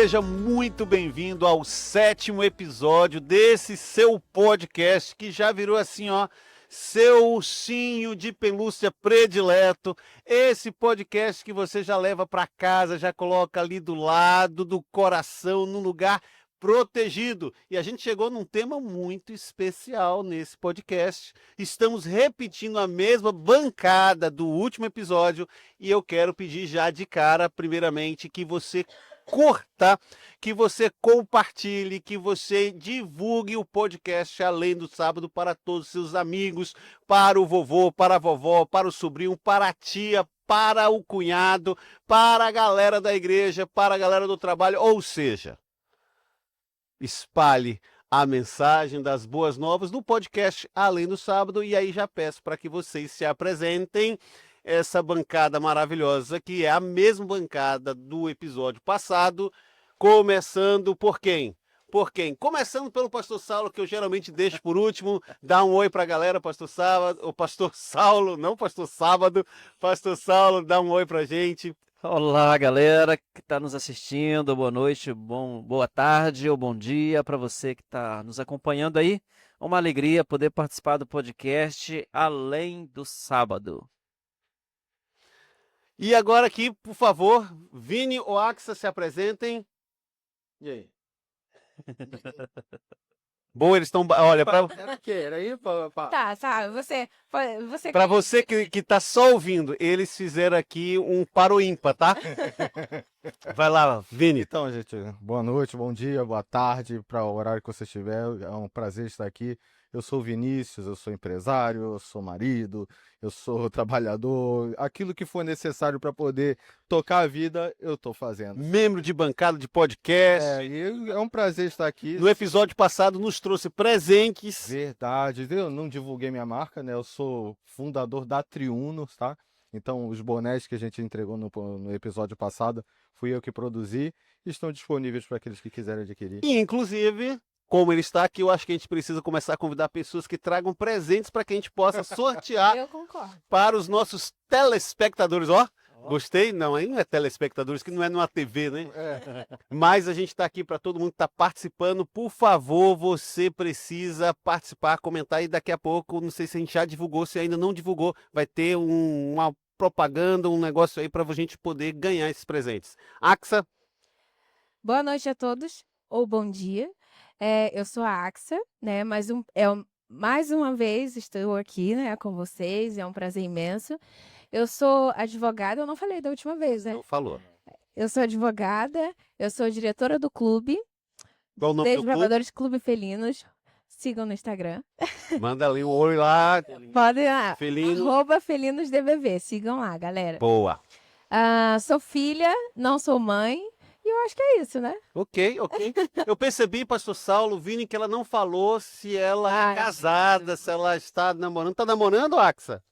Seja muito bem-vindo ao 7º episódio desse seu podcast que já virou assim, ó, seu ursinho de pelúcia predileto. Esse podcast que você já leva para casa, já coloca ali do lado do coração, num lugar protegido. E a gente chegou num tema muito especial nesse podcast. Estamos repetindo a mesma bancada do último episódio e eu quero pedir já de cara, primeiramente, que você curta, que você compartilhe, que você divulgue o podcast Além do Sábado para todos os seus amigos, para o vovô, para a vovó, para o sobrinho, para a tia, para o cunhado, para a galera da igreja, para a galera do trabalho, ou seja, espalhe a mensagem das boas novas no podcast Além do Sábado, e aí já peço para que vocês se apresentem. Essa bancada maravilhosa, que é a mesma bancada do episódio passado, começando por quem? Por quem? Começando pelo Pastor Saulo, que eu geralmente deixo por último. Dá um oi pra galera, Pastor Sábado, o Pastor Saulo, não Pastor Sábado. Pastor Saulo, dá um oi pra gente. Olá, galera que está nos assistindo, boa noite, boa tarde ou bom dia para você que está nos acompanhando aí. Uma alegria poder participar do podcast Além do Sábado. E agora aqui, por favor, Vini ou Axa se apresentem. E aí? Boa, eles estão. Olha, para Tá, você para você que tá só ouvindo, eles fizeram aqui um paro ímpar, tá? Vai lá, Vini. Então, gente, boa noite, bom dia, boa tarde, para o horário que você estiver. É um prazer estar aqui. Eu sou o Vinícius, eu sou empresário, eu sou marido, eu sou trabalhador. Aquilo que for necessário para poder tocar a vida, eu estou fazendo. Membro de bancada de podcast. E é um prazer estar aqui. No episódio passado nos trouxe presentes. Verdade, eu não divulguei minha marca, né? Eu sou fundador da Triunos, tá? Então, os bonés que a gente entregou no episódio passado, fui eu que produzi e estão disponíveis para aqueles que quiserem adquirir. E, inclusive, como ele está aqui, eu acho que a gente precisa começar a convidar pessoas que tragam presentes para que a gente possa sortear eu concordo. para os nossos telespectadores. Ó, gostei? Não, aí não é telespectadores, que não é numa TV, né? Mas a gente está aqui para todo mundo que está participando. Por favor, você precisa participar, comentar e daqui a pouco, não sei se a gente já divulgou, se ainda não divulgou, vai ter uma propaganda, um negócio aí para a gente poder ganhar esses presentes. Axa. Boa noite a todos, ou bom dia. Eu sou a Axa, né? Mais uma vez estou aqui, né, com vocês, é um prazer imenso. Eu sou advogada, eu não falei da última vez, né? Não falou. Eu sou advogada, eu sou diretora do clube, Qual o nome do clube? Desbravadores Clube Felinos. Sigam no Instagram. Manda ali um oi lá. Podem lá. Felino. @FelinosDBV. Sigam lá, galera. Boa. Sou filha, não sou mãe. E eu acho que é isso, né? Ok. Eu percebi, pastor Saulo, Vini, que ela não falou se ela é casada, se ela está namorando. Tá namorando, Axa?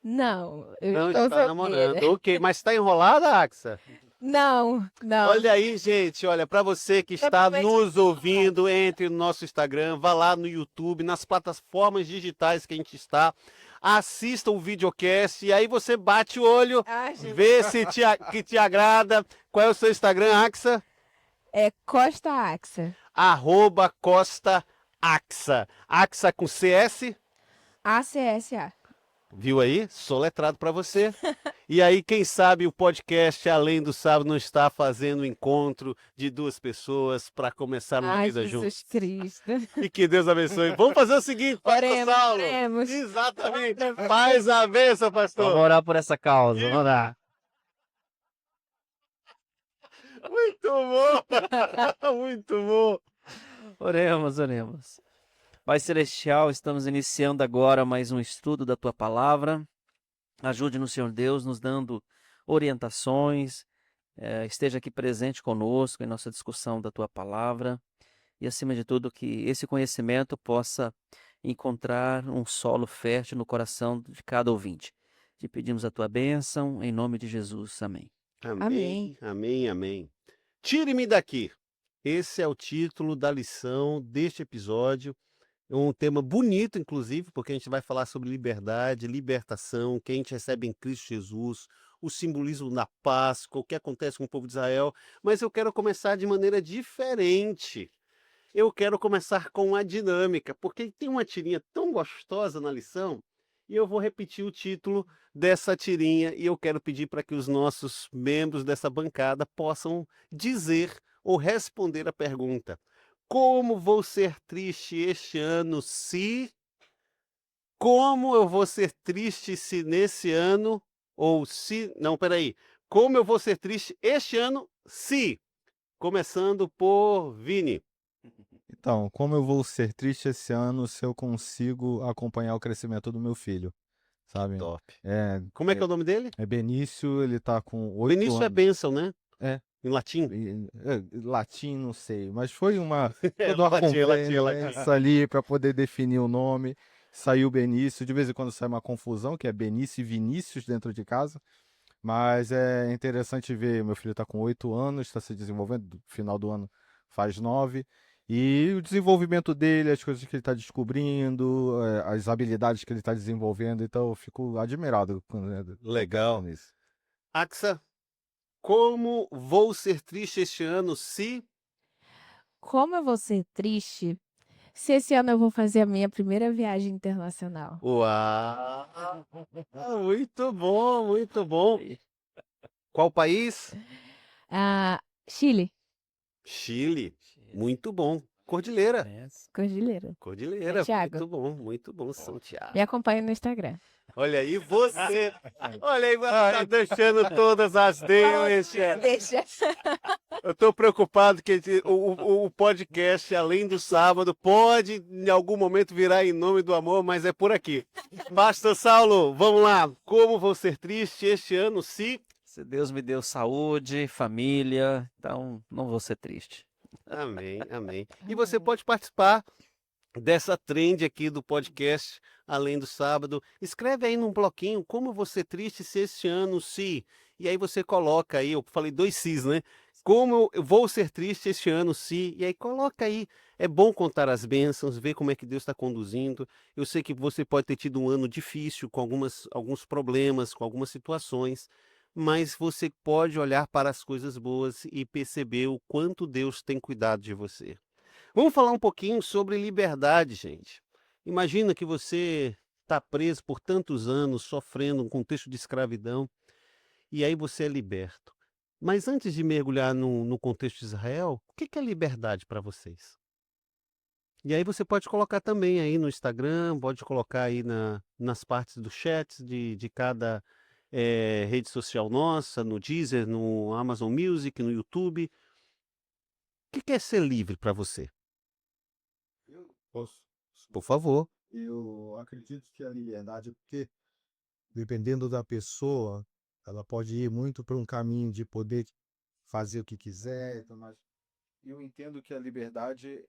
Não, eu Não estou está solteira. namorando. Ok, mas está enrolada, Axa? Não. Olha aí, gente, olha, para você que está nos ouvindo, entre no nosso Instagram, vá lá no YouTube, nas plataformas digitais que a gente está, assista o videocast e aí você bate o olho, Ai, gente. vê se que te agrada. Qual é o seu Instagram, Axa? É Costa Axa. @Costa Axa. Axa com CS. ACSA. Viu aí? Soletrado para você. E aí, quem sabe o podcast Além do Sábado não está fazendo um encontro de duas pessoas para começar uma Ai, vida Jesus juntos. Cristo. E que Deus abençoe. Vamos fazer o seguinte, pastor Oremos, Saulo. oremos. Exatamente. Faz a bênção, Vamos pastor. orar por essa causa, vamos orar. Muito bom. Muito bom. Oremos. Pai Celestial, estamos iniciando agora mais um estudo da Tua Palavra. Ajude-nos, Senhor Deus, nos dando orientações, esteja aqui presente conosco em nossa discussão da Tua Palavra e, acima de tudo, que esse conhecimento possa encontrar um solo fértil no coração de cada ouvinte. Te pedimos a Tua bênção, em nome de Jesus. Amém. Amém. Tire-me daqui. Esse é o título da lição deste episódio. É um tema bonito, inclusive, porque a gente vai falar sobre liberdade, libertação, que a gente recebe em Cristo Jesus, o simbolismo da Páscoa, o que acontece com o povo de Israel, mas eu quero começar de maneira diferente. Eu quero começar com uma dinâmica, porque tem uma tirinha tão gostosa na lição, e eu vou repetir o título dessa tirinha, e eu quero pedir para que os nossos membros dessa bancada possam dizer ou responder a pergunta: como vou ser triste este ano se... Como eu vou ser triste se nesse ano, ou se... Não, peraí. Como eu vou ser triste este ano se... Começando por Vini. Então, como eu vou ser triste esse ano se eu consigo acompanhar o crescimento do meu filho, sabe? Top. É, Como é que é o nome dele? é Benício, ele tá com 8 Benício é anos. bênção, né? É. Em latim? Latim, não sei, mas foi uma É, toda uma latim. conversa ali para poder definir o nome. Saiu Benício, de vez em quando sai uma confusão, que é Benício e Vinícius dentro de casa. Mas é interessante ver, meu filho está com 8 anos, está se desenvolvendo, no final do ano faz 9, e o desenvolvimento dele, as coisas que ele está descobrindo, as habilidades que ele está desenvolvendo, então eu fico admirado Legal. nisso. Axa, como vou ser triste este ano se... Como eu vou ser triste se esse ano eu vou fazer a minha primeira viagem internacional? Uau! Muito bom, muito bom. Qual país? Chile, Chile. Muito bom. Cordilheira. Cordilheira. Cordilheira. Santiago. Muito bom, Santiago. Me acompanha no Instagram. Olha aí, você. Olha aí, você tá deixando todas as deixas. Deixa. Eu tô preocupado que o podcast, além do sábado, pode em algum momento virar Em Nome do Amor, mas é por aqui. Pastor Saulo, vamos lá. Como vou ser triste este ano se... Se Deus me deu saúde, família, então não vou ser triste. Amém, amém. E você pode participar dessa trend aqui do podcast, além do sábado. Escreve aí num bloquinho como você triste se este ano se... E aí você coloca aí, eu falei 2 sis, né? Como eu vou ser triste este ano se... E aí coloca aí. É bom contar as bênçãos, ver como é que Deus está conduzindo. Eu sei que você pode ter tido um ano difícil, com alguns problemas, com algumas situações, mas você pode olhar para as coisas boas e perceber o quanto Deus tem cuidado de você. Vamos falar um pouquinho sobre liberdade, gente. Imagina que você está preso por tantos anos, sofrendo um contexto de escravidão, e aí você é liberto. Mas antes de mergulhar no contexto de Israel, o que é liberdade para vocês? E aí você pode colocar também aí no Instagram, pode colocar aí nas partes do chat de cada rede social nossa, no Deezer, no Amazon Music, no YouTube. O que é ser livre para você? Eu posso. Por favor. Eu acredito que a liberdade, porque dependendo da pessoa, ela pode ir muito para um caminho de poder fazer o que quiser, mas eu entendo que a liberdade.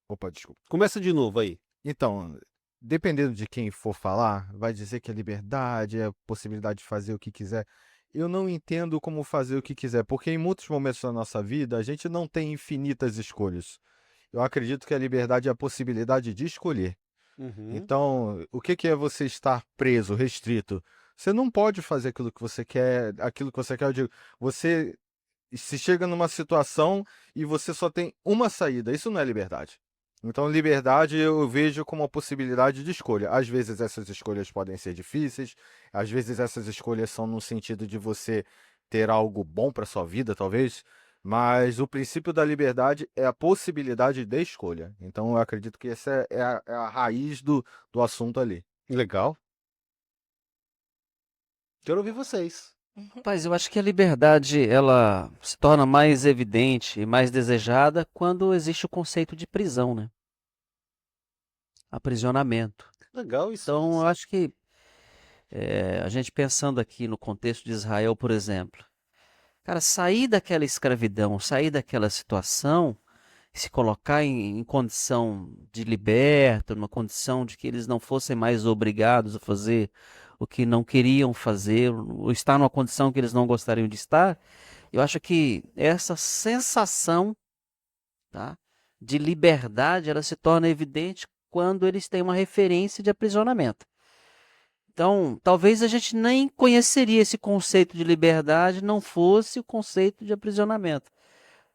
Opa, desculpa. Começa de novo aí. Então, dependendo de quem for falar, vai dizer que a liberdade é a possibilidade de fazer o que quiser. Eu não entendo como fazer o que quiser, porque em muitos momentos da nossa vida a gente não tem infinitas escolhas. Eu acredito que a liberdade é a possibilidade de escolher. Então, o que é você estar preso, restrito? Você não pode fazer aquilo que você quer, eu digo, você se chega numa situação e você só tem uma saída, isso não é liberdade. Então, liberdade eu vejo como uma possibilidade de escolha. Às vezes essas escolhas podem ser difíceis, às vezes essas escolhas são no sentido de você ter algo bom para sua vida, talvez, mas o princípio da liberdade é a possibilidade de escolha. Então, eu acredito que essa é a raiz do assunto ali. Legal. Quero ouvir vocês. Rapaz, eu acho que a liberdade ela se torna mais evidente e mais desejada quando existe o conceito de prisão, né? Aprisionamento. Legal isso. Então, eu acho que a gente pensando aqui no contexto de Israel, por exemplo, cara, sair daquela escravidão, sair daquela situação, se colocar em condição de liberto, numa condição de que eles não fossem mais obrigados a fazer o que não queriam fazer, ou estar numa condição que eles não gostariam de estar, eu acho que essa sensação, tá, de liberdade, ela se torna evidente quando eles têm uma referência de aprisionamento. Então, talvez a gente nem conheceria esse conceito de liberdade não fosse o conceito de aprisionamento.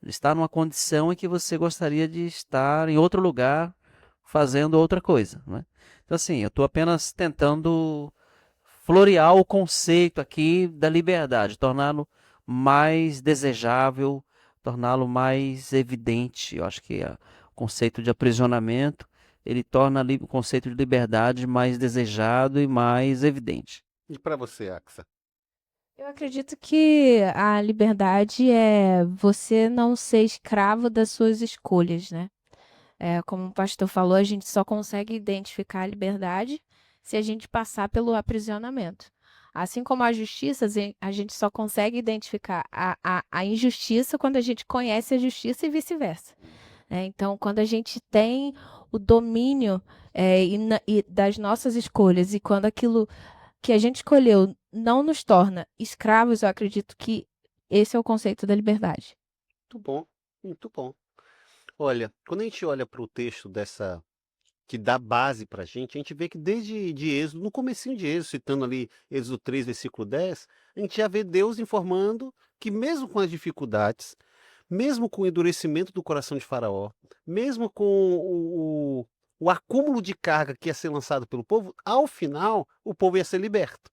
Estar numa condição em que você gostaria de estar em outro lugar fazendo outra coisa, né? Então, assim, eu estou apenas tentando florear o conceito aqui da liberdade, torná-lo mais desejável, torná-lo mais evidente. Eu acho que o conceito de aprisionamento, ele torna o conceito de liberdade mais desejado e mais evidente. E para você, Axa? Eu acredito que a liberdade é você não ser escravo das suas escolhas, né? Como o pastor falou, a gente só consegue identificar a liberdade se a gente passar pelo aprisionamento. Assim como a justiça, a gente só consegue identificar a injustiça quando a gente conhece a justiça e vice-versa. Então, quando a gente tem o domínio e das nossas escolhas e quando aquilo que a gente escolheu não nos torna escravos, eu acredito que esse é o conceito da liberdade. Muito bom, muito bom. Olha, quando a gente olha para o texto que dá base para a gente vê que desde de Êxodo, no comecinho de Êxodo, citando ali Êxodo 3, versículo 10, a gente já vê Deus informando que mesmo com as dificuldades, mesmo com o endurecimento do coração de Faraó, mesmo com o acúmulo de carga que ia ser lançado pelo povo, ao final o povo ia ser liberto.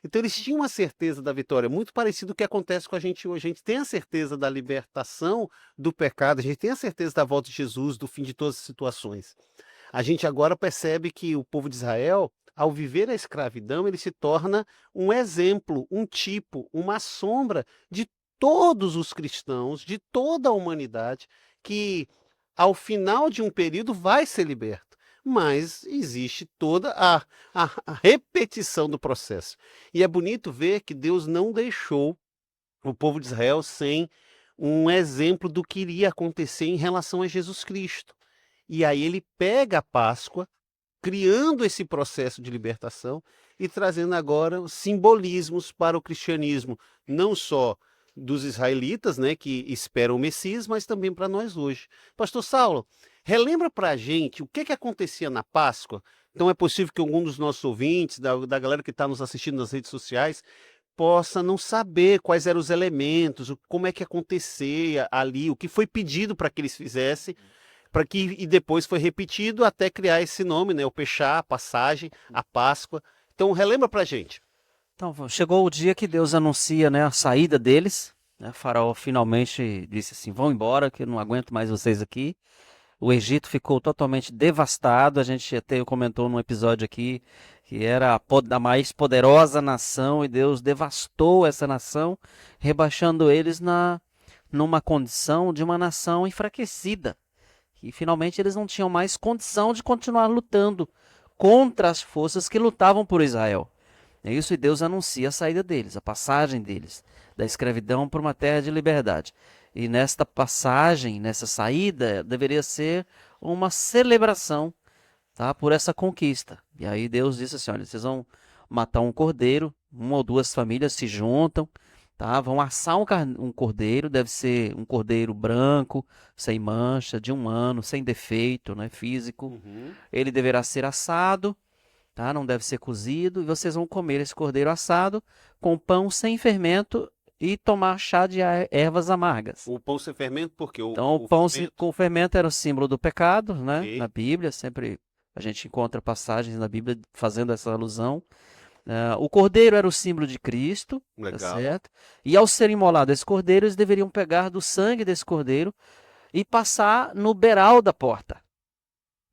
Então eles tinham a certeza da vitória, muito parecido com o que acontece com a gente hoje. A gente tem a certeza da libertação do pecado, a gente tem a certeza da volta de Jesus, do fim de todas as situações. A gente agora percebe que o povo de Israel, ao viver a escravidão, ele se torna um exemplo, um tipo, uma sombra de todos os cristãos, de toda a humanidade, que ao final de um período vai ser liberto. Mas existe toda a repetição do processo. E é bonito ver que Deus não deixou o povo de Israel sem um exemplo do que iria acontecer em relação a Jesus Cristo. E aí ele pega a Páscoa, criando esse processo de libertação e trazendo agora simbolismos para o cristianismo, não só dos israelitas, né, que esperam o Messias, mas também para nós hoje. Pastor Saulo, relembra para a gente o que acontecia na Páscoa. Então é possível que algum dos nossos ouvintes, da galera que está nos assistindo nas redes sociais, possa não saber quais eram os elementos, como é que acontecia ali, o que foi pedido para que eles fizessem, e depois foi repetido até criar esse nome, né, o Pechá, a passagem, a Páscoa. Então relembra para a gente. Então, chegou o dia que Deus anuncia, né, a saída deles. Né? Faraó finalmente disse assim, vão embora, que eu não aguento mais vocês aqui. O Egito ficou totalmente devastado. A gente até comentou num episódio aqui que era a mais poderosa nação e Deus devastou essa nação, rebaixando eles numa condição de uma nação enfraquecida. E finalmente eles não tinham mais condição de continuar lutando contra as forças que lutavam por Israel. É isso, e Deus anuncia a saída deles, a passagem deles, da escravidão para uma terra de liberdade. E nesta passagem, nessa saída, deveria ser uma celebração, tá, por essa conquista. E aí Deus disse assim, olha, vocês vão matar um cordeiro, uma ou duas famílias se juntam, tá, vão assar um cordeiro, deve ser um cordeiro branco, sem mancha, de 1 ano, sem defeito, né, físico. Ele deverá ser assado, tá? Não deve ser cozido, e vocês vão comer esse cordeiro assado com pão sem fermento e tomar chá de ervas amargas. O pão sem fermento, por quê? Então, o pão com fermento era o símbolo do pecado, né? Ok. Na Bíblia, sempre a gente encontra passagens na Bíblia fazendo essa alusão. O cordeiro era o símbolo de Cristo, tá Legal. certo? E ao ser imolado esse cordeiro, eles deveriam pegar do sangue desse cordeiro e passar no beiral da porta.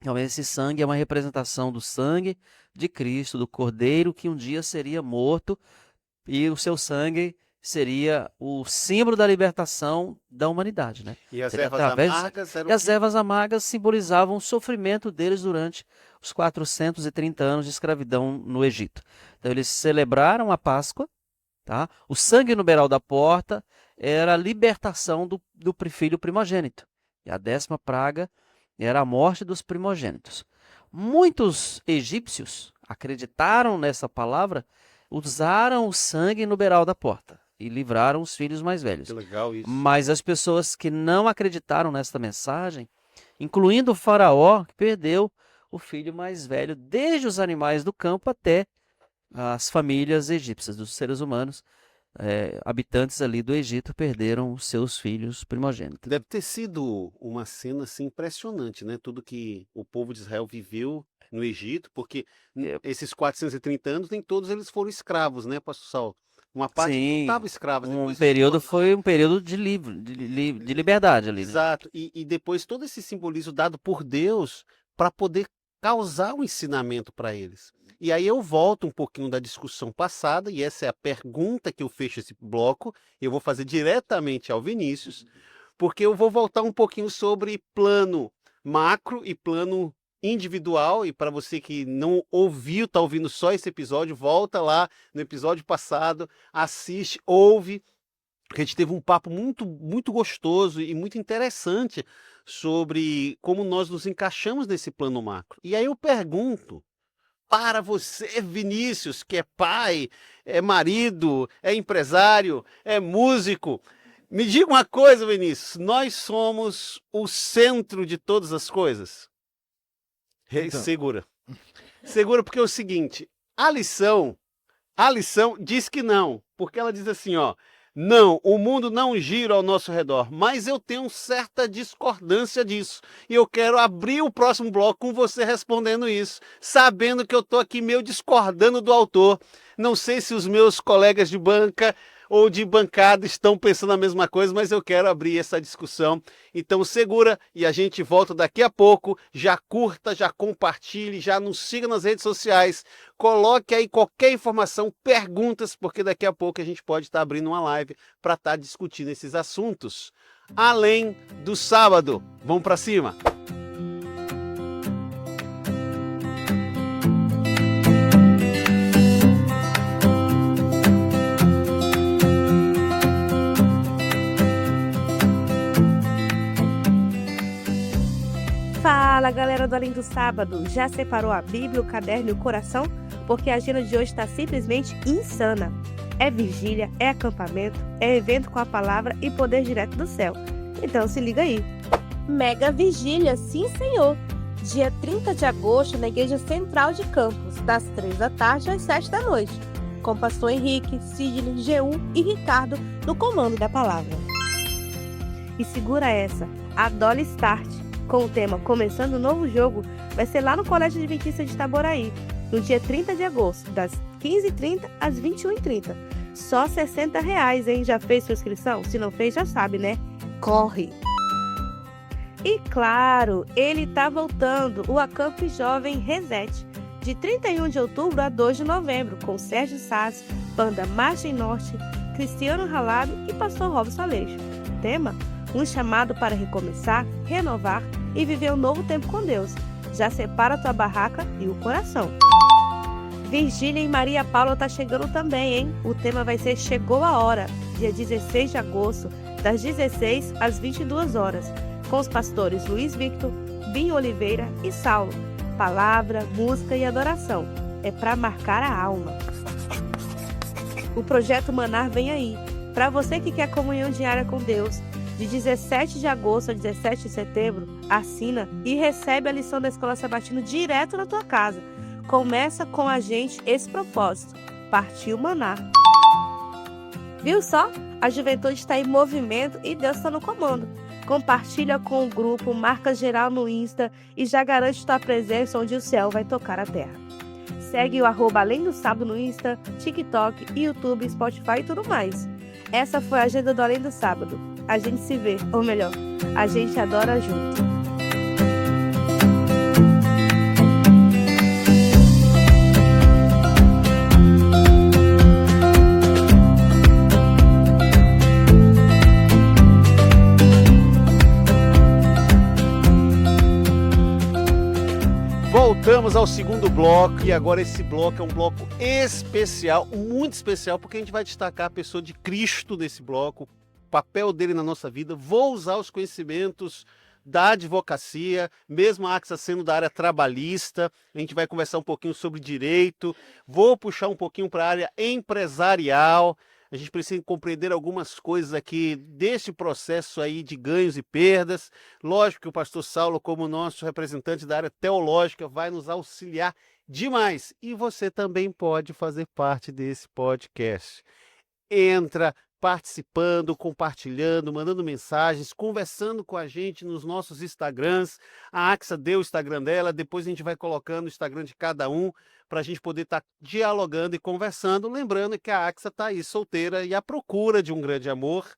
Então, esse sangue é uma representação do sangue de Cristo, do cordeiro que um dia seria morto, e o seu sangue seria o símbolo da libertação da humanidade, né? E as Seria ervas através- amargas eram E as ervas amargas simbolizavam o sofrimento deles durante os 430 anos de escravidão no Egito. Então, eles celebraram a Páscoa, tá? O sangue no beiral da porta era a libertação do filho primogênito. E a 10ª praga era a morte dos primogênitos. Muitos egípcios acreditaram nessa palavra, usaram o sangue no beiral da porta e livraram os filhos mais velhos. Que legal isso. Mas as pessoas que não acreditaram nesta mensagem, incluindo o faraó, que perdeu o filho mais velho, desde os animais do campo até as famílias egípcias, dos seres humanos, habitantes ali do Egito, perderam os seus filhos primogênitos. Deve ter sido uma cena assim, impressionante, né? Tudo que o povo de Israel viveu no Egito, porque esses 430 anos, nem todos eles foram escravos, né, pastor Saulo? Uma parte Sim, estava escrava. foi um período de liberdade ali, né? Exato. E depois todo esse simbolismo dado por Deus para poder causar um ensinamento para eles. E aí eu volto um pouquinho da discussão passada, e essa é a pergunta que eu fecho esse bloco, eu vou fazer diretamente ao Vinícius, porque eu vou voltar um pouquinho sobre plano macro e plano individual, e para você que não ouviu, está ouvindo só esse episódio, volta lá no episódio passado, assiste, ouve, porque a gente teve um papo muito, muito gostoso e muito interessante sobre como nós nos encaixamos nesse plano macro. E aí eu pergunto para você, Vinícius, que é pai, é marido, é empresário, é músico, me diga uma coisa, Vinícius, nós somos o centro de todas as coisas? Então. Segura. Segura, porque é o seguinte, a lição diz que não, porque ela diz assim, ó, não, o mundo não gira ao nosso redor, mas eu tenho certa discordância disso. E eu quero abrir o próximo bloco com você respondendo isso, sabendo que eu estou aqui meio discordando do autor. Não sei se os meus colegas de banca ou de bancada estão pensando a mesma coisa, mas eu quero abrir essa discussão. Então segura e a gente volta daqui a pouco. Já curta, já compartilhe, já nos siga nas redes sociais. Coloque aí qualquer informação, perguntas, porque daqui a pouco a gente pode estar abrindo uma live para estar discutindo esses assuntos. Além do sábado. Vamos para cima! Fala, galera do Além do Sábado! Já separou a Bíblia, o caderno e o coração? Porque a agenda de hoje está simplesmente insana. É vigília, é acampamento, é evento com a palavra e poder direto do céu. Então se liga aí. Mega Vigília, sim senhor! Dia 30 de agosto na Igreja Central de Campos, das 3 da tarde às 7 da noite. Com pastor Henrique, Sidney, Jeú e Ricardo no comando da palavra. E segura essa, a Dolly Start, com o tema Começando um Novo Jogo, vai ser lá no Colégio Adventista de Itaboraí, no dia 30 de agosto, das 15h30 às 21h30. Só R$60, hein? Já fez sua inscrição? Se não fez, já sabe, né? Corre! E claro, ele tá voltando, o Acampe Jovem Reset, de 31 de outubro a 2 de novembro, com Sérgio Sassi, banda Margem Norte, Cristiano Halab e pastor Robson Aleixo. Tema? Um chamado para recomeçar, renovar e viver um novo tempo com Deus. Já separa a tua barraca e o coração. Virgília e Maria Paula tá chegando também, hein? O tema vai ser Chegou a Hora, dia 16 de agosto, das 16 às 22 horas, com os pastores Luiz Victor, Binho Oliveira e Saulo. Palavra, música e adoração. É para marcar a alma. O Projeto Manar vem aí. Para você que quer comunhão diária com Deus, de 17 de agosto a 17 de setembro, assina e recebe a lição da Escola Sabatina direto na tua casa. Começa com a gente esse propósito. Partiu Maná. Viu só? A juventude está em movimento e Deus está no comando. Compartilha com o grupo, marca geral no Insta e já garante tua presença onde o céu vai tocar a terra. Segue o @Além do Sábado no Insta, TikTok, YouTube, Spotify e tudo mais. Essa foi a agenda do Além do Sábado. A gente se vê, ou melhor, a gente adora junto. Voltamos ao segundo bloco e agora esse bloco é um bloco especial, muito especial, porque a gente vai destacar a pessoa de Cristo nesse bloco, o papel dele na nossa vida. Vou usar os conhecimentos da advocacia, mesmo a Axa sendo da área trabalhista, a gente vai conversar um pouquinho sobre direito, vou puxar um pouquinho para a área empresarial, A gente precisa compreender algumas coisas aqui deste processo aí de ganhos e perdas. Lógico que o pastor Saulo, como nosso representante da área teológica, vai nos auxiliar demais. E você também pode fazer parte desse podcast. Entra participando, compartilhando, mandando mensagens, conversando com a gente nos nossos Instagrams. A Axa deu o Instagram dela, depois a gente vai colocando o Instagram de cada um para a gente poder estar dialogando e conversando. Lembrando que a Axa está aí solteira e à procura de um grande amor.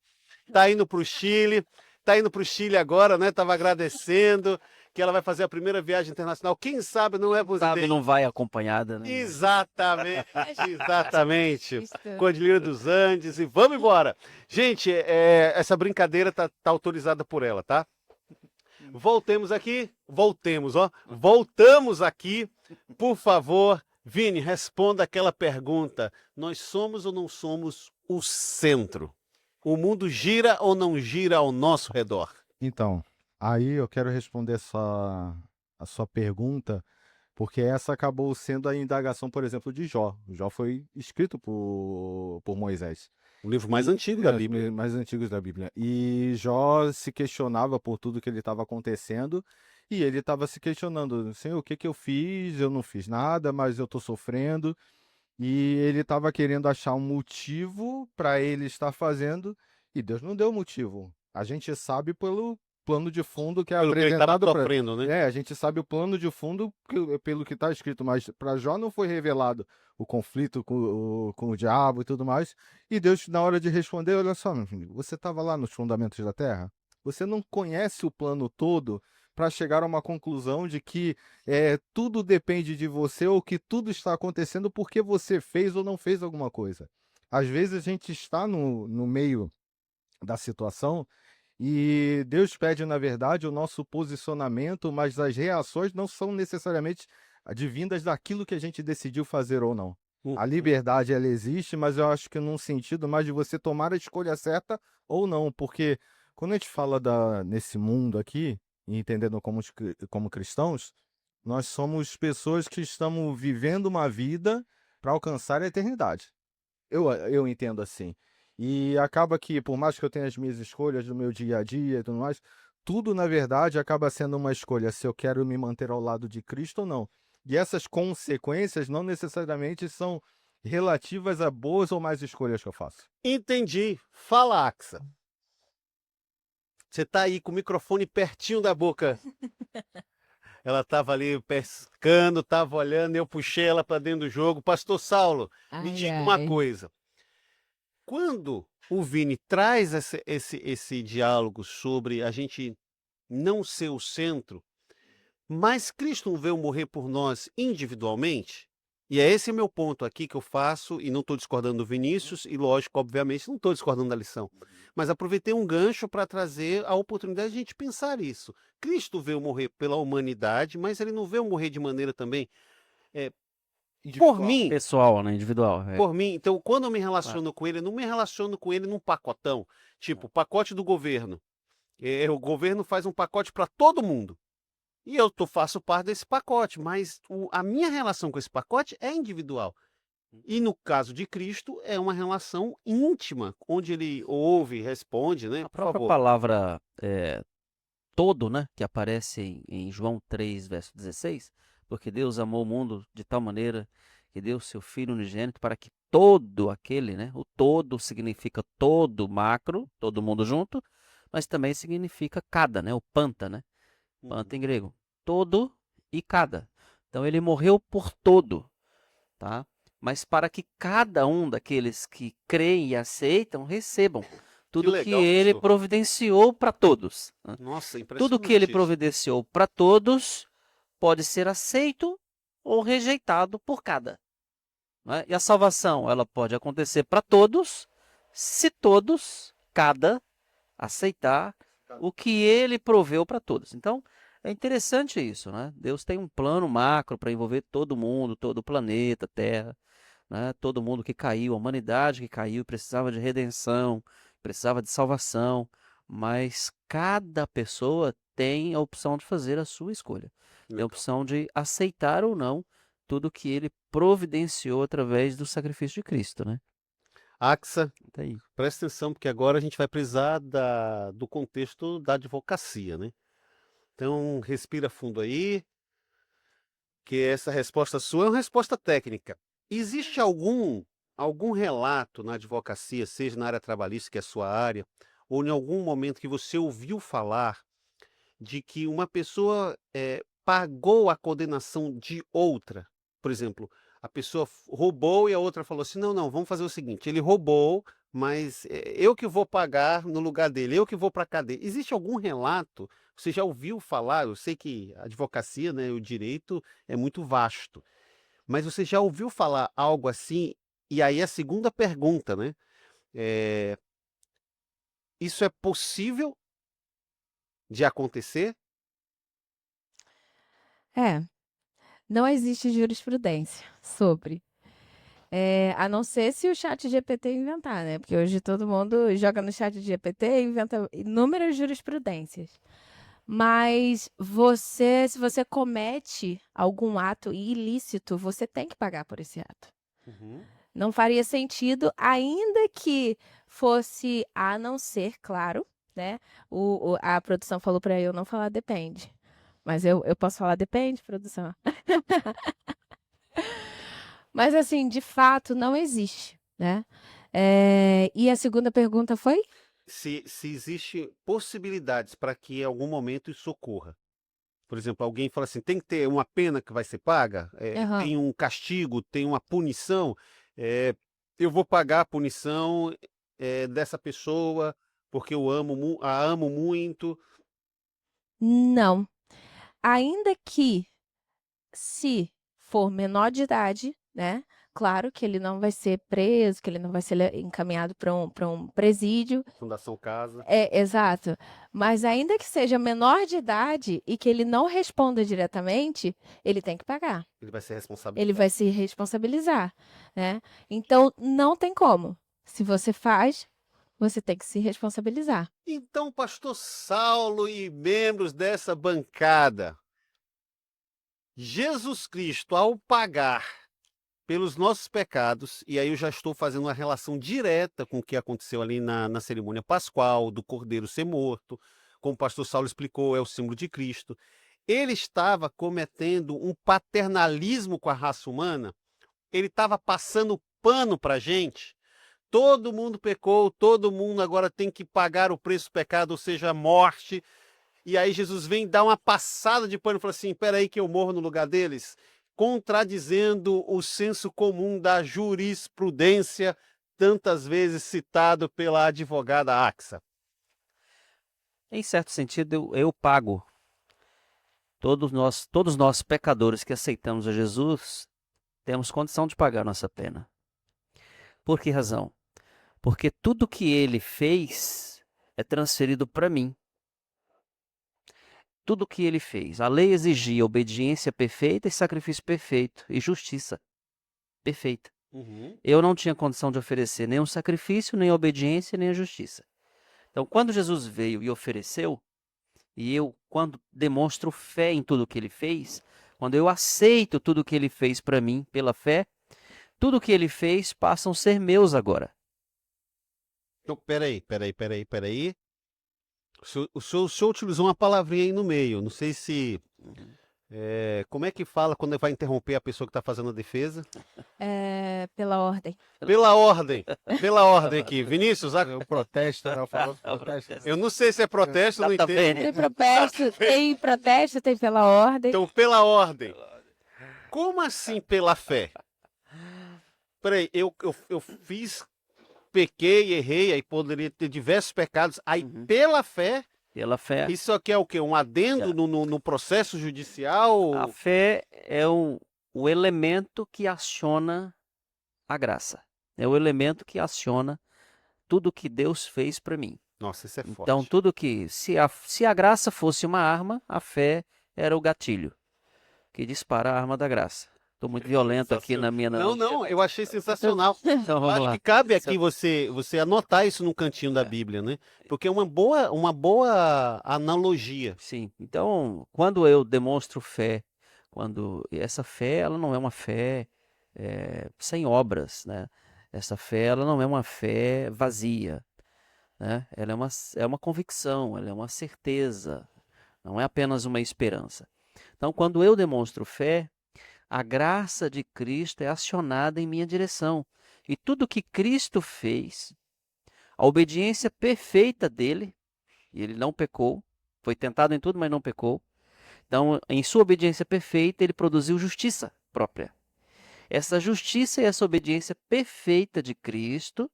Está indo para o Chile, agora, né? Estava agradecendo que ela vai fazer a primeira viagem internacional. Quem sabe não é você. Sabe, não vai acompanhada, né? Exatamente, exatamente. Isso. Cordilheira dos Andes e vamos embora. Gente, essa brincadeira tá autorizada por ela, tá? Voltamos aqui. Voltamos aqui. Por favor, Vini, responda aquela pergunta. Nós somos ou não somos o centro? O mundo gira ou não gira ao nosso redor? Então, aí eu quero responder a sua pergunta, porque essa acabou sendo a indagação, por exemplo, de Jó. Jó foi escrito por Moisés. O livro mais antigo da Os Bíblia. mais antigos da Bíblia. E Jó se questionava por tudo que ele estava acontecendo, e ele estava se questionando, Senhor, o que que eu fiz? Eu não fiz nada, mas eu estou sofrendo. E ele estava querendo achar um motivo para ele estar fazendo, e Deus não deu motivo. A gente sabe pelo plano de fundo que é Pelo que ele estava apresentado para... sofrendo, né? A gente sabe o plano de fundo pelo que está escrito, mas para Jó não foi revelado o conflito com o diabo e tudo mais. E Deus, na hora de responder, olha só, meu filho, você estava lá nos fundamentos da terra? Você não conhece o plano todo para chegar a uma conclusão de que tudo depende de você ou que tudo está acontecendo porque você fez ou não fez alguma coisa. Às vezes a gente está no meio da situação e Deus pede, na verdade, o nosso posicionamento, mas as reações não são necessariamente advindas daquilo que a gente decidiu fazer ou não. A liberdade, ela existe, mas eu acho que num sentido mais de você tomar a escolha certa ou não, porque quando a gente fala nesse mundo aqui, e entendendo como cristãos, nós somos pessoas que estamos vivendo uma vida para alcançar a eternidade. Eu entendo assim. E acaba que, por mais que eu tenha as minhas escolhas do meu dia a dia e tudo mais, tudo, na verdade, acaba sendo uma escolha se eu quero me manter ao lado de Cristo ou não. E essas consequências não necessariamente são relativas a boas ou más escolhas que eu faço. Entendi. Fala, Axa. Você tá aí com o microfone pertinho da boca. Ela estava ali pescando, estava olhando, eu puxei ela para dentro do jogo. Pastor Saulo, me diga uma coisa. Quando o Vini traz esse diálogo sobre a gente não ser o centro, mas Cristo não veio morrer por nós individualmente? E é esse meu ponto aqui que eu faço, e não estou discordando do Vinícius, e lógico, obviamente, não estou discordando da lição. Mas aproveitei um gancho para trazer a oportunidade de a gente pensar isso. Cristo veio morrer pela humanidade, mas ele não veio morrer de maneira também por mim. Pessoal, né? Individual. Por mim. Então, quando eu me relaciono com ele, eu não me relaciono com ele num pacotão. Tipo, pacote do governo. O governo faz um pacote para todo mundo. E eu faço parte desse pacote, mas a minha relação com esse pacote é individual. E no caso de Cristo, é uma relação íntima, onde ele ouve, responde, né? A Por própria favor. palavra todo, né, que aparece em João 3, verso 16, porque Deus amou o mundo de tal maneira que deu seu Filho unigênito para que todo aquele, né, o todo significa todo macro, todo mundo junto, mas também significa cada, né, o panta, né, panta em grego, todo e cada. Então ele morreu por todo, tá? Mas para que cada um daqueles que creem e aceitam recebam tudo que legal, ele pastor. providenciou para todos, né? Nossa, impressionante. Tudo que ele isso. providenciou para todos pode ser aceito ou rejeitado por cada, né? E a salvação, ela pode acontecer para todos, se todos, cada, aceitar o que ele proveu para todos. Então, é interessante isso, né? Deus tem um plano macro para envolver todo mundo, todo o planeta, Terra, né? Todo mundo que caiu, a humanidade que caiu, precisava de redenção, precisava de salvação, mas cada pessoa tem a opção de fazer a sua escolha. Tem a Legal. opção de aceitar ou não tudo que ele providenciou através do sacrifício de Cristo, né? Axa, Tá aí. presta atenção, porque agora a gente vai precisar do contexto da advocacia, né? Então, respira fundo aí, que essa resposta sua é uma resposta técnica. Existe algum relato na advocacia, seja na área trabalhista, que é a sua área, ou em algum momento que você ouviu falar de que uma pessoa pagou a condenação de outra? Por exemplo, a pessoa roubou e a outra falou assim, não, vamos fazer o seguinte, ele roubou, mas eu que vou pagar no lugar dele, eu que vou para a cadeia. Existe algum relato? Você já ouviu falar? Eu sei que a advocacia, né, o direito é muito vasto, mas você já ouviu falar algo assim? E aí a segunda pergunta, né? É, isso é possível de acontecer? É, não existe jurisprudência sobre. A não ser se o chat GPT inventar, né? Porque hoje todo mundo joga no chat GPT e inventa inúmeras jurisprudências. Mas se você comete algum ato ilícito, você tem que pagar por esse ato. Não faria sentido, ainda que fosse a não ser, claro, né? A produção falou para eu não falar depende. Mas eu posso falar depende, produção. Mas assim, de fato, não existe, né? E a segunda pergunta foi? Se existe possibilidades para que em algum momento isso ocorra. Por exemplo, alguém fala assim, tem que ter uma pena que vai ser paga, Aham. tem um castigo, tem uma punição, eu vou pagar a punição dessa pessoa porque eu a amo muito. Não. Ainda que, se for menor de idade, né? Claro que ele não vai ser preso, que ele não vai ser encaminhado para um presídio. Fundação Casa. Exato. Mas ainda que seja menor de idade e que ele não responda diretamente, ele tem que pagar. Ele vai ser responsável. Ele vai se responsabilizar, né? Então, não tem como. Se você faz, você tem que se responsabilizar. Então, pastor Saulo e membros dessa bancada, Jesus Cristo, ao pagar pelos nossos pecados, e aí eu já estou fazendo uma relação direta com o que aconteceu ali na cerimônia pascual, do cordeiro ser morto, como o pastor Saulo explicou, é o símbolo de Cristo. Ele estava cometendo um paternalismo com a raça humana, ele estava passando pano para a gente. Todo mundo pecou, todo mundo agora tem que pagar o preço do pecado, ou seja, a morte. E aí Jesus vem dar uma passada de pano e fala assim, espera aí que eu morro no lugar deles, contradizendo o senso comum da jurisprudência, tantas vezes citado pela advogada Axa. Em certo sentido, eu pago. Todos nós pecadores que aceitamos a Jesus, temos condição de pagar nossa pena. Por que razão? Porque tudo que ele fez é transferido para mim. Tudo que ele fez. A lei exigia obediência perfeita e sacrifício perfeito e justiça perfeita. Eu não tinha condição de oferecer nem um sacrifício, nem a obediência, nem a justiça. Então, quando Jesus veio e ofereceu, e eu, quando demonstro fé em tudo que ele fez, quando eu aceito tudo que ele fez para mim pela fé, tudo que ele fez passam a ser meus agora. Então, peraí. O senhor utilizou uma palavrinha aí no meio. Não sei se... como é que fala quando vai interromper a pessoa que está fazendo a defesa? Pela ordem. Pela ordem aqui. Vinícius, O protesto, né? O famoso protesto. eu não sei se é protesto, não Tá entendo. bem, né? Tem protesto, tem pela ordem. Então, pela ordem. Como assim pela fé? Peraí, eu pequei, errei, aí poderia ter diversos pecados. Aí, pela fé, Pela fé. isso aqui é o quê? Um adendo no processo judicial? A fé é o elemento que aciona a graça. É o elemento que aciona tudo que Deus fez para mim. Nossa, isso é forte. Então, tudo que... Se a graça fosse uma arma, a fé era o gatilho que dispara a arma da graça. Estou muito violento aqui na minha analogia. Não, eu achei sensacional. Então, vamos Acho lá. que cabe aqui você anotar isso num cantinho da Bíblia, né? Porque é uma boa analogia. Sim. Então, quando eu demonstro fé, quando essa fé, ela não é uma fé sem obras, né? Essa fé, ela não é uma fé vazia, né? Ela é uma convicção, ela é uma certeza, não é apenas uma esperança. Então, quando eu demonstro fé, a graça de Cristo é acionada em minha direção. E tudo que Cristo fez, a obediência perfeita dele, e ele não pecou, foi tentado em tudo, mas não pecou. Então, em sua obediência perfeita, ele produziu justiça própria. Essa justiça e essa obediência perfeita de Cristo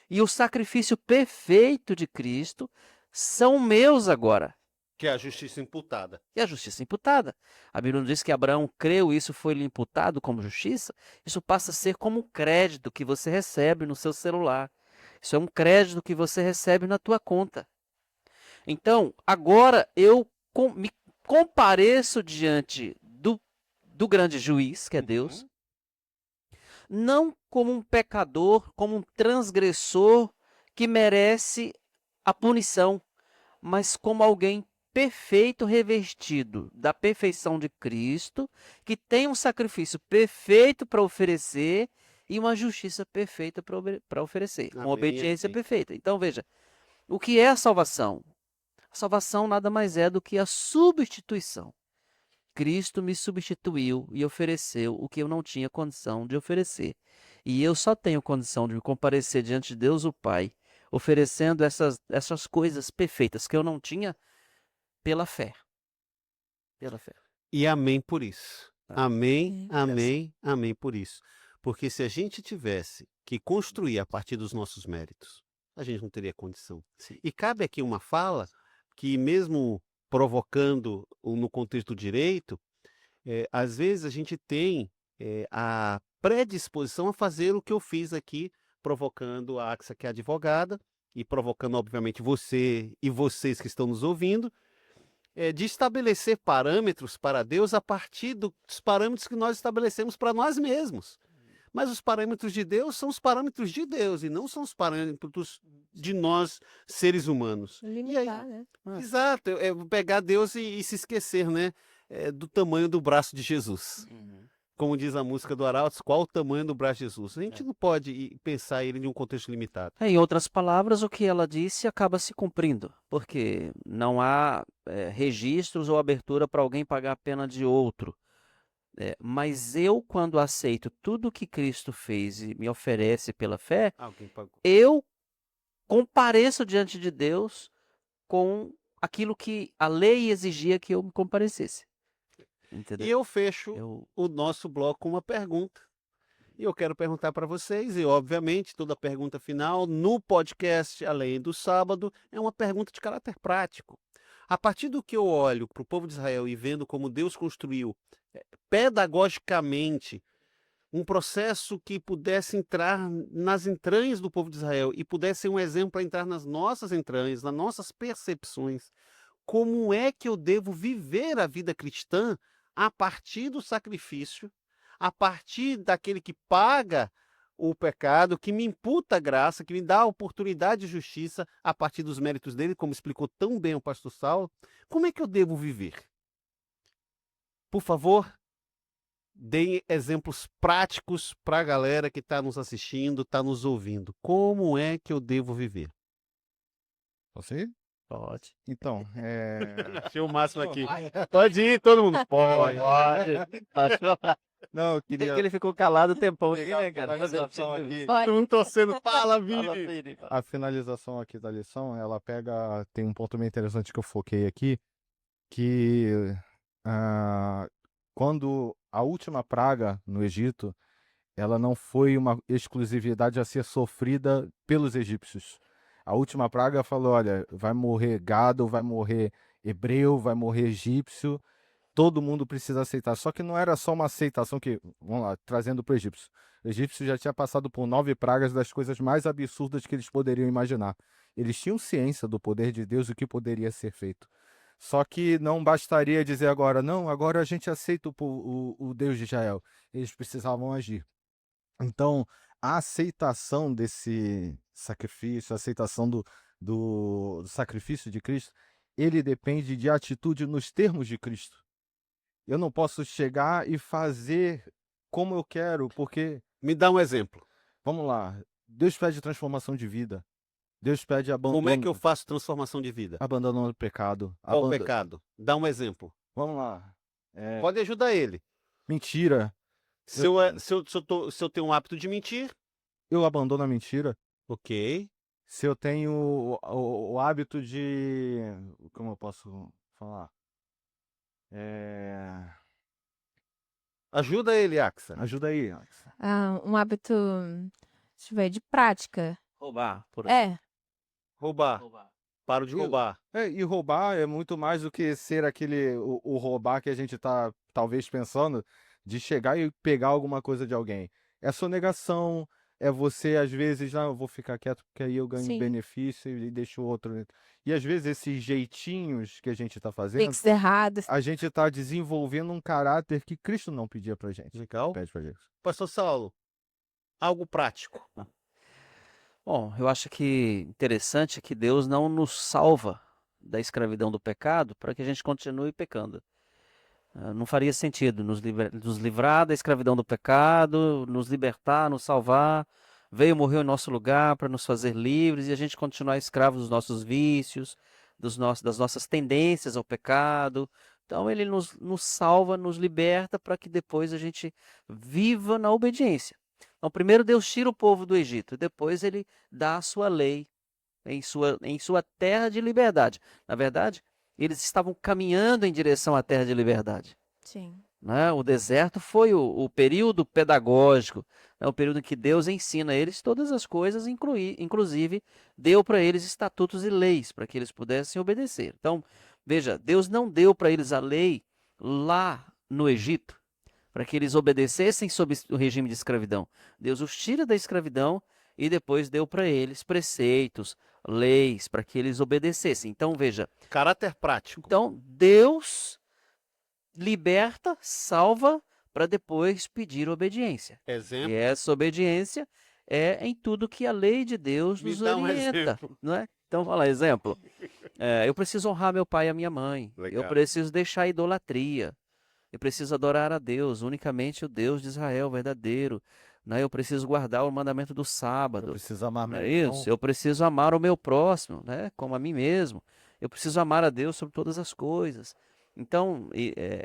e o sacrifício perfeito de Cristo são meus agora. Que é a justiça imputada. E a justiça imputada. A Bíblia não diz que Abraão creu e isso foi-lhe imputado como justiça. Isso passa a ser como um crédito que você recebe no seu celular. Isso é um crédito que você recebe na tua conta. Então, agora eu me compareço diante do grande juiz, que é Deus, não como um pecador, como um transgressor que merece a punição, mas como alguém perfeito, revestido da perfeição de Cristo, que tem um sacrifício perfeito para oferecer e uma justiça perfeita para oferecer, uma Amém, obediência amém. perfeita. Então, veja, o que é a salvação? A salvação nada mais é do que a substituição. Cristo me substituiu e ofereceu o que eu não tinha condição de oferecer. E eu só tenho condição de me comparecer diante de Deus o Pai, oferecendo essas coisas perfeitas que eu não tinha pela fé. Pela fé. E amém por isso. Amém, É. amém, amém por isso. Porque se a gente tivesse que construir a partir dos nossos méritos, a gente não teria condição. Sim. E cabe aqui uma fala que, mesmo provocando no contexto do direito, às vezes a gente tem a predisposição a fazer o que eu fiz aqui, provocando a Axa, que é advogada, e provocando, obviamente, você e vocês que estão nos ouvindo, de estabelecer parâmetros para Deus a partir dos parâmetros que nós estabelecemos para nós mesmos. Mas os parâmetros de Deus são os parâmetros de Deus e não são os parâmetros de nós, seres humanos. E aí, Limitar, né? exato, pegar Deus e se esquecer, né, do tamanho do braço de Jesus. Como diz a música do Arautos, qual o tamanho do braço de Jesus? A gente não pode pensar ele em um contexto limitado. Em outras palavras, o que ela disse acaba se cumprindo, porque não há registros ou abertura para alguém pagar a pena de outro. Mas eu, quando aceito tudo que Cristo fez e me oferece pela fé, Alguém pagou. eu compareço diante de Deus com aquilo que a lei exigia que eu me comparecesse. Entendeu? E eu fecho o nosso bloco com uma pergunta. E eu quero perguntar para vocês, e obviamente toda pergunta final no podcast, além do sábado, é uma pergunta de caráter prático. A partir do que eu olho para o povo de Israel e vendo como Deus construiu pedagogicamente um processo que pudesse entrar nas entranhas do povo de Israel e pudesse ser um exemplo para entrar nas nossas entranhas, nas nossas percepções, como é que eu devo viver a vida cristã a partir do sacrifício, a partir daquele que paga o pecado, que me imputa a graça, que me dá a oportunidade de justiça a partir dos méritos dele, como explicou tão bem o pastor Saulo. Como é que eu devo viver? Por favor, deem exemplos práticos para a galera que está nos assistindo, está nos ouvindo. Como é que eu devo viver? Posso ir? Pode. Então, Achei o máximo aqui. Pode ir, todo mundo. Pode. Não, eu Que queria... ele ficou calado o tempão aqui, né, cara? finalização aqui. Todo mundo torcendo. Fala, Fala, Vini. Vini. A finalização aqui da lição, ela pega... Tem um ponto bem interessante que eu foquei aqui, que quando a última praga no Egito, ela não foi uma exclusividade a ser sofrida pelos egípcios. A última praga falou, olha, vai morrer gado, vai morrer hebreu, vai morrer egípcio, todo mundo precisa aceitar. Só que não era só uma aceitação que, vamos lá, trazendo para o egípcio. O egípcio já tinha passado por 9 pragas das coisas mais absurdas que eles poderiam imaginar. Eles tinham ciência do poder de Deus e o que poderia ser feito. Só que não bastaria dizer agora, não, agora a gente aceita o Deus de Israel. Eles precisavam agir. Então, a aceitação desse sacrifício, a aceitação do sacrifício de Cristo, ele depende de atitude nos termos de Cristo. Eu não posso chegar e fazer como eu quero, porque... Me dá um exemplo. Vamos lá. Deus pede transformação de vida. Deus pede Como é que eu faço transformação de vida? abandono do pecado. Qual o pecado? Dá um exemplo. Vamos lá. Pode ajudar ele. Mentira. Se eu tenho um hábito de mentir, Eu abandono a mentira. ok. Se eu tenho o hábito de... Como eu posso falar? Ajuda ele, Axa. Ajuda aí, Alex. Um hábito, deixa eu ver, de prática. Roubar, por Roubar. Paro de Eu- roubar. E roubar é muito mais do que ser o roubar que a gente tá talvez pensando de chegar e pegar alguma coisa de alguém. É sonegação, é você às vezes, eu vou ficar quieto porque aí eu ganho Sim. benefício e deixo o outro. E às vezes esses jeitinhos que a gente tá fazendo, Fix errados. a gente tá desenvolvendo um caráter que Cristo não pedia pra gente. Legal. Pede pra gente. Pastor Saulo, algo prático. Bom, eu acho que interessante é que Deus não nos salva da escravidão do pecado para que a gente continue pecando. Não faria sentido nos livrar da escravidão do pecado, nos libertar, nos salvar. Veio, morreu em nosso lugar para nos fazer livres e a gente continuar escravo dos nossos vícios, das nossas tendências ao pecado. Então ele nos salva, nos liberta para que depois a gente viva na obediência. Então, primeiro Deus tira o povo do Egito, depois ele dá a sua lei em sua terra de liberdade. Na verdade, eles estavam caminhando em direção à terra de liberdade. Sim. Né? O deserto foi o período pedagógico, né? O período em que Deus ensina a eles todas as coisas, inclusive deu para eles estatutos e leis para que eles pudessem obedecer. Então, veja, Deus não deu para eles a lei lá no Egito, para que eles obedecessem sob o regime de escravidão. Deus os tira da escravidão e depois deu para eles preceitos, leis, para que eles obedecessem. Então, veja, Caráter prático. então Deus liberta, salva, para depois pedir obediência. Exemplo. E essa obediência é em tudo que a lei de Deus Me nos dá um orienta, exemplo. não é? Então, vamos lá, exemplo. Eu preciso honrar meu pai e a minha mãe. Legal. Eu preciso deixar a idolatria. Eu preciso adorar a Deus, unicamente o Deus de Israel verdadeiro. Né? Eu preciso guardar o mandamento do Eu sábado. preciso amar Não meu é irmão. isso? Eu preciso amar o meu próximo, né? Como a mim mesmo. Eu preciso amar a Deus sobre todas as coisas. Então,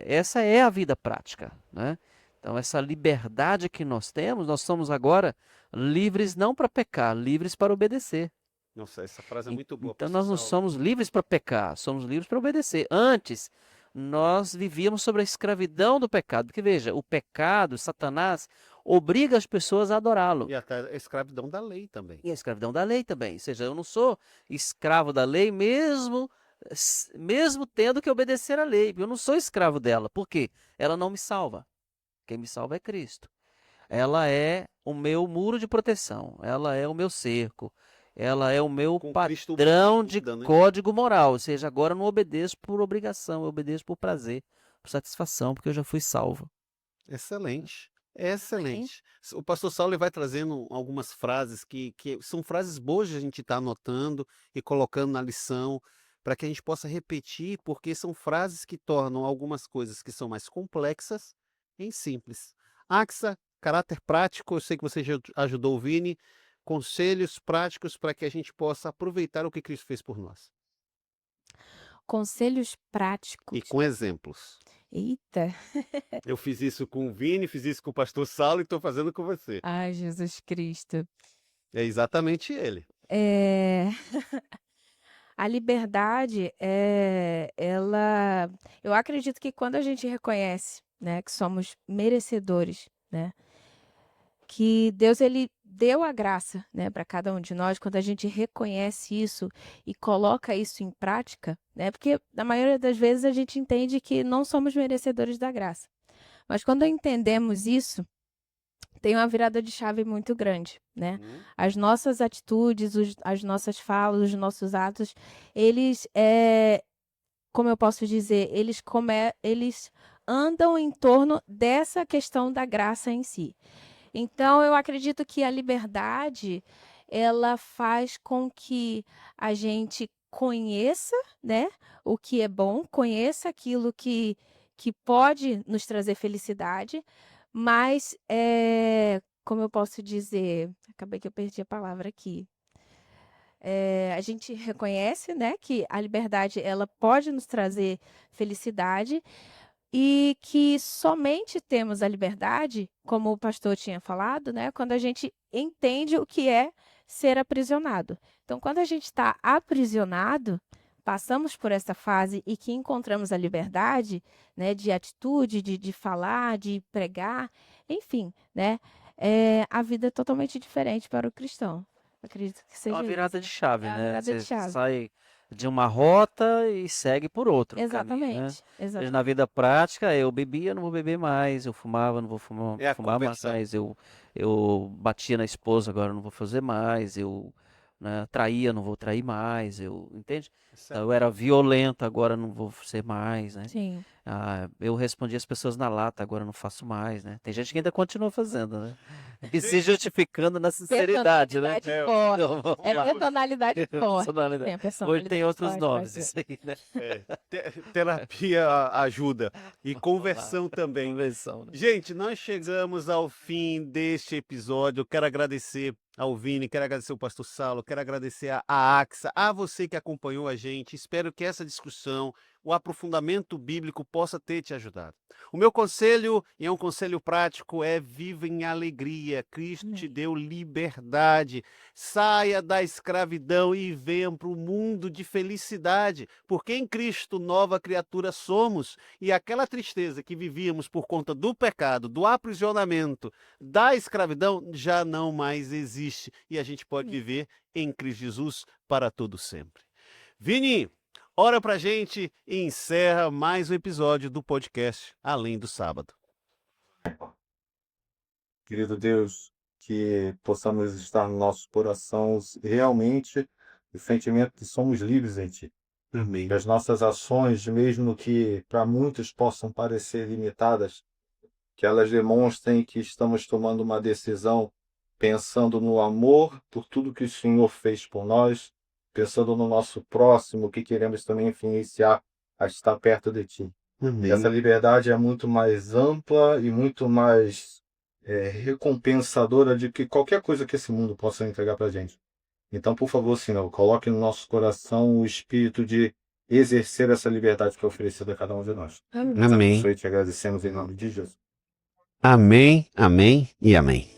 essa é a vida prática, né? Então, essa liberdade que nós temos, nós somos agora livres não para pecar, livres para obedecer. Nossa, essa frase é muito boa. Então, pastor nós não Saulo. somos livres para pecar, somos livres para obedecer. Antes, nós vivíamos sobre a escravidão do pecado. Porque, veja, o pecado, Satanás, obriga as pessoas a adorá-lo. E até a escravidão da lei também. E a escravidão da lei também. Ou seja, eu não sou escravo da lei mesmo tendo que obedecer à lei. Eu não sou escravo dela. Por quê? Ela não me salva. Quem me salva é Cristo. Ela é o meu muro de proteção. Ela é o meu cerco. Ela é o meu Com Cristo padrão de muda, né? código moral. Ou seja, agora eu não obedeço por obrigação, eu obedeço por prazer, por satisfação, porque eu já fui salvo. Excelente. Excelente. O pastor Saulo ele vai trazendo algumas frases que são frases boas de a gente estar anotando e colocando na lição, para que a gente possa repetir, porque são frases que tornam algumas coisas que são mais complexas em simples. Axa, caráter prático, eu sei que você já ajudou o Vini, conselhos práticos para que a gente possa aproveitar o que Cristo fez por nós. Conselhos práticos. E com exemplos. Eita. Eu fiz isso com o Vini, fiz isso com o pastor Saulo e estou fazendo com você. Ai, Jesus Cristo. É exatamente ele. A liberdade, eu acredito que quando a gente reconhece, né, que somos merecedores, né, que Deus ele deu a graça, né, para cada um de nós, quando a gente reconhece isso e coloca isso em prática, né, porque na maioria das vezes a gente entende que não somos merecedores da graça. Mas quando entendemos isso, tem uma virada de chave muito grande, né? As nossas atitudes, as nossas falas, os nossos atos, eles, como eu posso dizer, eles andam em torno dessa questão da graça em si. Então, eu acredito que a liberdade, ela faz com que a gente conheça, né, o que é bom, conheça aquilo que pode nos trazer felicidade, mas como eu posso dizer, acabei que eu perdi a palavra aqui. A gente reconhece, né, que a liberdade ela pode nos trazer felicidade e que somente temos a liberdade, como o pastor tinha falado, né, quando a gente entende o que é ser aprisionado. Então, quando a gente está aprisionado, passamos por essa fase e que encontramos a liberdade, né, de atitude, de falar, de pregar, enfim, né, a vida é totalmente diferente para o cristão. Acredito que É seja uma isso. virada de chave, É uma né? virada de Você chave. sai de uma rota e segue por outro caminho, né? Exatamente, exatamente. Na vida prática, eu bebia, não vou beber mais, eu fumava, não vou fumar, É a fumar conversão. mais, eu batia na esposa, agora não vou fazer mais, eu, né, traía, não vou trair mais, entende? Então, eu era violento, agora não vou ser mais, né? Sim. Eu respondi as pessoas na lata, agora não faço mais, né? Tem gente que ainda continua fazendo, né? E se justificando na sinceridade, né? Personalidade forte. Então, vamos É lá. personalidade forte. Personalidade. Tem a Hoje personalidade tem outros forte, nomes, pastor. isso aí, né? Terapia ajuda. E conversão também. Convenção, né? Gente, nós chegamos ao fim deste episódio. Eu quero agradecer ao Vini, quero agradecer ao pastor Saulo, quero agradecer a Axa, a você que acompanhou a gente. Espero que essa discussão, o aprofundamento bíblico possa ter te ajudado. O meu conselho, e é um conselho prático, é viva em alegria. Cristo te deu liberdade. Saia da escravidão e venha para o mundo de felicidade, porque em Cristo nova criatura somos, e aquela tristeza que vivíamos por conta do pecado, do aprisionamento, da escravidão, já não mais existe, e a gente pode viver em Cristo Jesus para todo sempre. Vini, ora pra gente e encerra mais um episódio do podcast Além do Sábado. Querido Deus, que possamos estar no nosso coração realmente o sentimento que somos livres em Ti. Amém. Que as nossas ações, mesmo que para muitos possam parecer limitadas, que elas demonstrem que estamos tomando uma decisão pensando no amor por tudo que o Senhor fez por nós, pensando no nosso próximo, que queremos também influenciar a estar perto de Ti. Amém. Essa liberdade é muito mais ampla e muito mais recompensadora de que qualquer coisa que esse mundo possa entregar para a gente. Então, por favor, Senhor, coloque no nosso coração o espírito de exercer essa liberdade que é oferecida a cada um de nós. Amém. Te agradecemos em nome de Jesus. Amém, amém e amém.